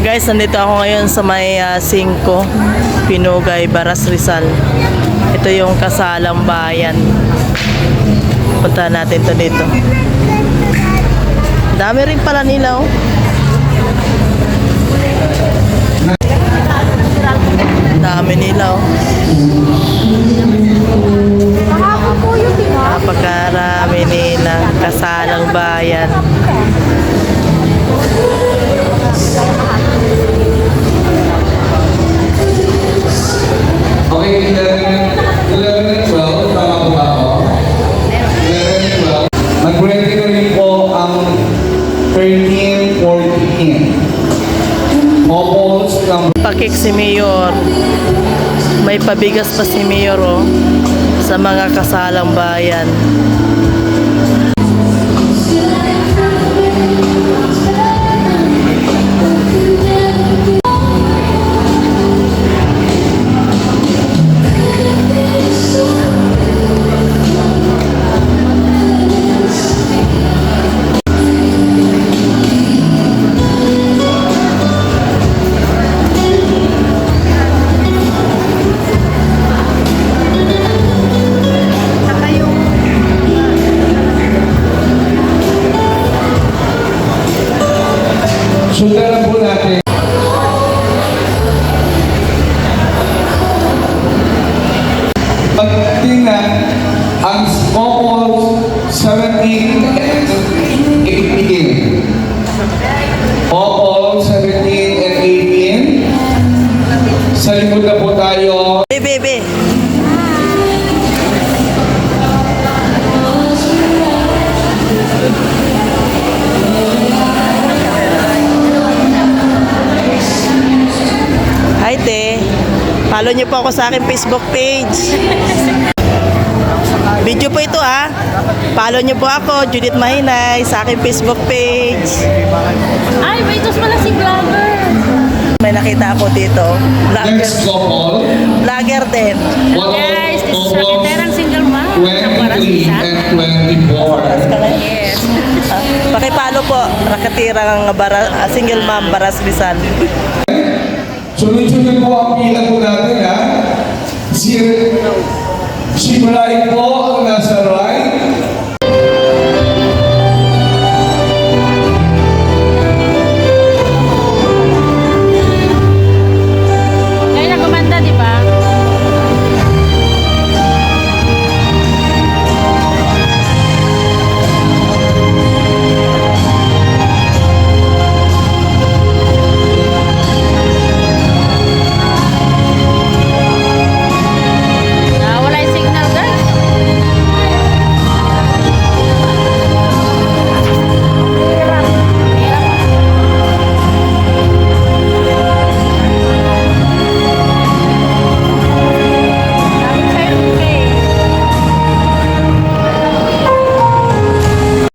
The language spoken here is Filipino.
Guys, nandito ako ngayon sa may 5 Pinugay, Baras, Rizal. Ito yung kasalang bayan. Punta natin to dito. Dami rin pala nila, oh. Dami nila, oh. Napakarami nila. Kasalang bayan. Okay, 11 and 12, tama po ba ako? 11 and 12. Nag-ready na rin po ang 13, 14. Mobiles number. Pakik si Mayor. May pabigas pa si Mayor, oh, sa mga kasalang bayan. Sundan lang po natin. Pagtingnan, ang Mobiles 17 and 18. Mobiles 17 and 18. Sa likod na po tayo. Bebe. Hi, te. Follow niyo po ako sa aking Facebook page. Video po ito, ha. Follow niyo po ako, Judith Mahinay, sa aking Facebook page. Ay, may itos pala si vlogger. May nakita ako dito. Next couple. Vlogger din. Guys, this is Raketerang single mom. 23 and 24. Yes. Pakipalo po, Rakatirang single mom, Baras, Rizal. Sunod-sunod po ang pila po natin, ha? Si Brian po ang nasa right.